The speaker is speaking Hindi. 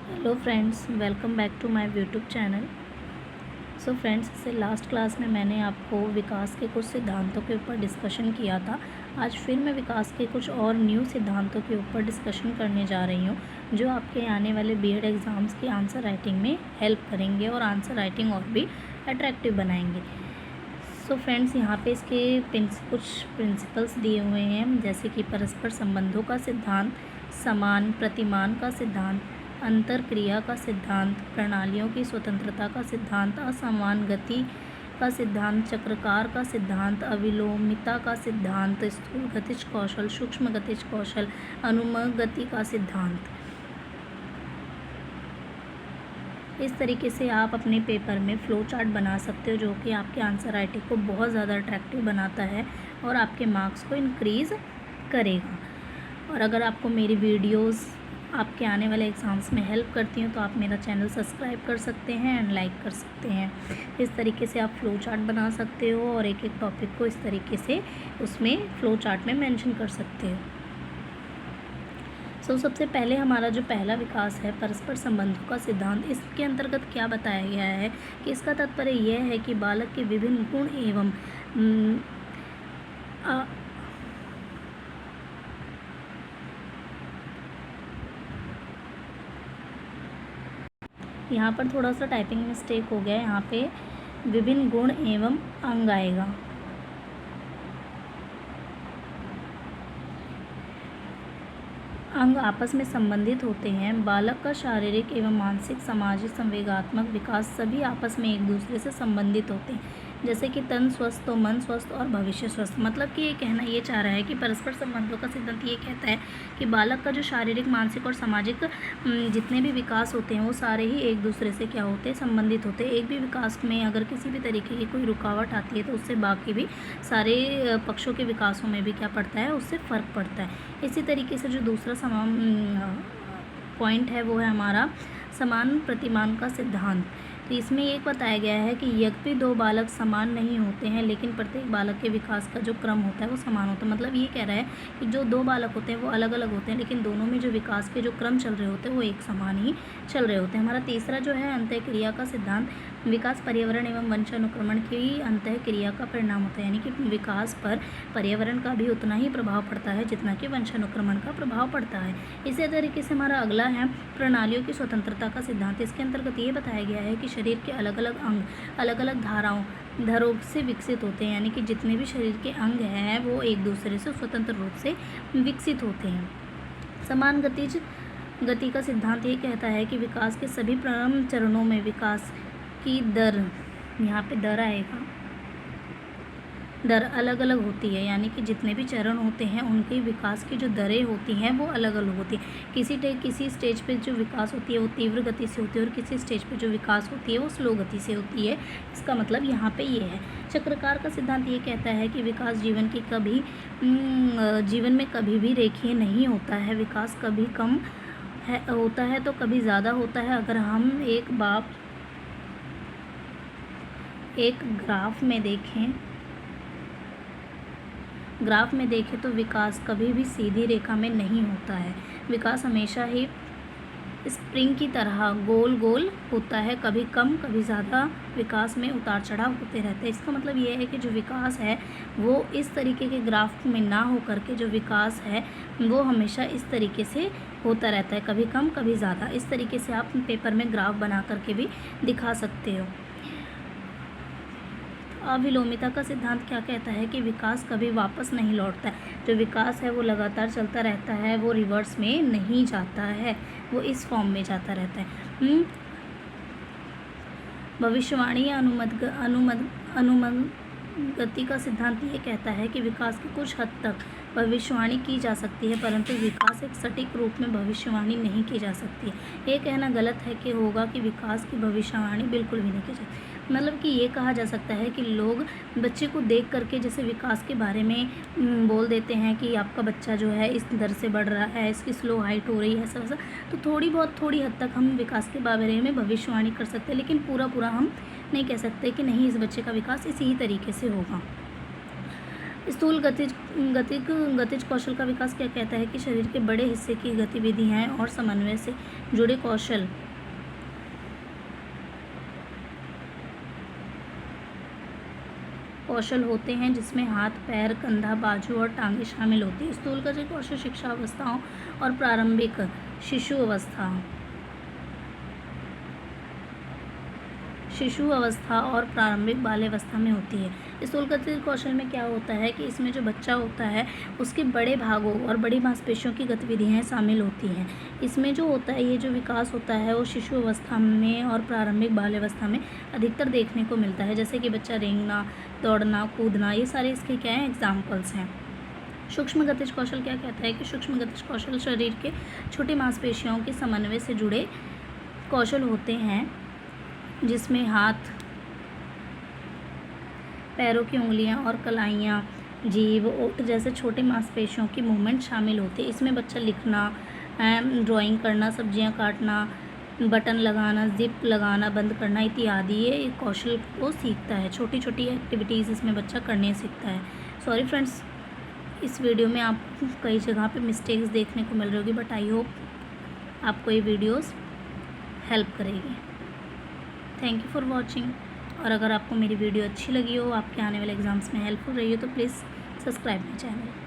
Hello friends, welcome back to my YouTube channel. So friends, इससे लास्ट क्लास में मैंने आपको विकास के कुछ सिद्धांतों के ऊपर डिस्कशन किया था। आज फिर मैं विकास के कुछ और न्यू सिद्धांतों के ऊपर डिस्कशन करने जा रही हूँ, जो आपके आने वाले बीएड एग्ज़ाम्स की आंसर राइटिंग में हेल्प करेंगे और आंसर राइटिंग और भी अट्रैक्टिव बनाएंगे। सो फ्रेंड्स, यहाँ पे इसके कुछ प्रिंसिपल्स दिए हुए हैं, जैसे कि परस्पर संबंधों का सिद्धांत, समान प्रतिमान का सिद्धांत, अंतर क्रिया का सिद्धांत, प्रणालियों की स्वतंत्रता का सिद्धांत, असमान गति का सिद्धांत, चक्राकार का सिद्धांत, अविलोमिता का सिद्धांत, स्थूल गतिज कौशल, सूक्ष्म गतिज कौशल, अनुमेय गति का सिद्धांत। इस तरीके से आप अपने पेपर में फ़्लो चार्ट बना सकते हो, जो कि आपके आंसर राइटिंग को बहुत ज़्यादा अट्रैक्टिव बनाता है और आपके मार्क्स को इंक्रीज़ करेगा। और अगर आपको मेरी वीडियोस आपके आने वाले एग्ज़ाम्स में हेल्प करती हैं तो आप मेरा चैनल सब्सक्राइब कर सकते हैं एंड लाइक कर सकते हैं। इस तरीके से आप फ़्लो चार्ट बना सकते हो और एक एक टॉपिक को इस तरीके से उसमें फ़्लो चार्ट में मेंशन कर सकते हो। सबसे पहले हमारा जो पहला विकास है, परस्पर संबंधों का सिद्धांत, इसके अंतर्गत क्या बताया गया है कि इसका तात्पर्य यह है कि बालक के विभिन्न गुण एवं यहाँ पर थोड़ा सा टाइपिंग मिस्टेक हो गया है। यहाँ पे विभिन्न गुण एवं अंग आएगा। अंग आपस में संबंधित होते हैं। बालक का शारीरिक एवं मानसिक, सामाजिक, संवेगात्मक विकास सभी आपस में एक दूसरे से संबंधित होते हैं। जैसे कि तन स्वस्थ तो मन स्वस्थ और भविष्य स्वस्थ। मतलब कि ये कहना ये चाह रहा है कि परस्पर संबंधों का सिद्धांत ये कहता है कि बालक का जो शारीरिक, मानसिक और सामाजिक जितने भी विकास होते हैं वो सारे ही एक दूसरे से क्या होते हैं, संबंधित होते हैं। एक भी विकास में अगर किसी भी तरीके की कोई रुकावट आती है तो उससे बाकी भी सारे पक्षों के विकासों में भी क्या पड़ता है, उससे फ़र्क पड़ता है। इसी तरीके से जो दूसरा पॉइंट है वो है हमारा समान प्रतिमान का सिद्धांत। तो इसमें ये बताया गया है कि यद्यपि दो बालक समान नहीं होते हैं, लेकिन प्रत्येक बालक के विकास का जो क्रम होता है वो समान होता है। मतलब ये कह रहा है कि जो दो बालक होते हैं वो अलग अलग होते हैं, लेकिन दोनों में जो विकास के जो क्रम चल रहे होते हैं वो एक समान ही चल रहे होते हैं। हमारा तीसरा जो है अंतः क्रिया का सिद्धांत, विकास पर्यावरण एवं वंशानुक्रमण की अंतः क्रिया का परिणाम होता है। यानी कि विकास पर पर्यावरण का भी उतना ही प्रभाव पड़ता है जितना कि वंशानुक्रमण का प्रभाव पड़ता है। इसी तरीके से हमारा अगला है प्रणालियों की स्वतंत्रता का सिद्धांत। इसके अंतर्गत ये बताया गया है कि शरीर के अलग अलग अंग अलग अलग धारों से विकसित होते हैं। यानी कि जितने भी शरीर के अंग हैं वो एक दूसरे से स्वतंत्र रूप से विकसित होते हैं। समान गति का सिद्धांत ये कहता है कि विकास के सभी प्रारंभ चरणों में विकास की दर, यहाँ पे दर आएगा, दर अलग अलग होती है। यानी कि जितने भी चरण होते हैं उनके विकास की जो दरें होती हैं वो अलग अलग होती है। किसी स्टेज पे जो विकास होती है वो तीव्र गति से होती है और किसी स्टेज पे जो विकास होती है वो स्लो गति से होती है। इसका मतलब यहाँ पे ये है। चक्राकार का सिद्धांत ये कहता है कि विकास जीवन में कभी भी रेखीय नहीं होता है। विकास कभी कम होता है तो कभी ज़्यादा होता है। अगर हम एक ग्राफ में देखें तो विकास कभी भी सीधी रेखा में नहीं होता है। विकास हमेशा ही स्प्रिंग की तरह गोल गोल होता है, कभी कम कभी ज़्यादा। विकास में उतार चढ़ाव होते रहते हैं। इसका मतलब ये है कि जो विकास है वो इस तरीके के ग्राफ में ना हो करके जो विकास है वो हमेशा इस तरीके से होता रहता है, कभी कम कभी ज़्यादा। इस तरीके से आप पेपर में ग्राफ बना करके भी दिखा सकते हो। अविलोमिता का सिद्धांत क्या कहता है कि विकास कभी वापस नहीं लौटता है। जो विकास है वो लगातार चलता रहता है, वो रिवर्स में नहीं जाता है, वो इस फॉर्म में जाता रहता है। भविष्यवाणी या अनुमगति का सिद्धांत ये कहता है कि विकास की कुछ हद तक भविष्यवाणी की जा सकती है, परंतु विकास एक सटीक रूप में भविष्यवाणी नहीं की जा सकती है। ये कहना गलत है कि होगा कि विकास की भविष्यवाणी बिल्कुल भी नहीं की जाती। मतलब कि ये कहा जा सकता है कि लोग बच्चे को देख करके जैसे विकास के बारे में बोल देते हैं कि आपका बच्चा जो है इस दर से बढ़ रहा है, इसकी स्लो हाइट हो रही है, ऐसा वैसा। तो थोड़ी हद तक हम विकास के बारे में भविष्यवाणी कर सकते हैं, लेकिन पूरा हम नहीं कह सकते कि नहीं, इस बच्चे का विकास इसी ही तरीके से होगा। स्थूल गतिज कौशल का विकास क्या कहता है कि शरीर के बड़े हिस्से की गतिविधियाँ और समन्वय से जुड़े कौशल होते हैं, जिसमें हाथ, पैर, कंधा, बाजू और टांगें शामिल होती हैं। स्थूल गतिज कौशल शिशु अवस्था और प्रारंभिक बाल्यावस्था में होती है। स्थूल गतिज कौशल में क्या होता है कि इसमें जो बच्चा होता है उसके बड़े भागों और बड़ी मांसपेशियों की गतिविधियाँ शामिल होती हैं। इसमें जो होता है, ये जो विकास होता है वो शिशु अवस्था में और प्रारंभिक बाल्यावस्था में अधिकतर देखने को मिलता है, जैसे कि बच्चा रेंगना, दौड़ना, कूदना, ये सारे इसके क्या हैं, एग्जाम्पल्स हैं। सूक्ष्म गतिज कौशल क्या कहता है कि सूक्ष्म गतिज कौशल शरीर के छोटी मांसपेशियों के समन्वय से जुड़े कौशल होते हैं, जिसमें हाथ, पैरों की उंगलियां और कलाइयाँ, जीभ, ओठ जैसे छोटे मांसपेशियों की मूवमेंट शामिल होती है। इसमें बच्चा लिखना, ड्राइंग करना, सब्जियां काटना, बटन लगाना, जिप लगाना, बंद करना इत्यादि ये कौशल को सीखता है। छोटी छोटी एक्टिविटीज़ इसमें बच्चा करने सीखता है। सॉरी फ्रेंड्स, इस वीडियो में आपको कई जगह पे मिस्टेक्स देखने को मिल रही होगी, बट आई होप आपको ये वीडियोस हेल्प करेगी। Thank you for watching. और अगर आपको मेरी वीडियो अच्छी लगी हो, आपके आने वाले एग्ज़ाम्स में हेल्पफुल रही हो, तो प्लीज़ सब्सक्राइब माई चैनल।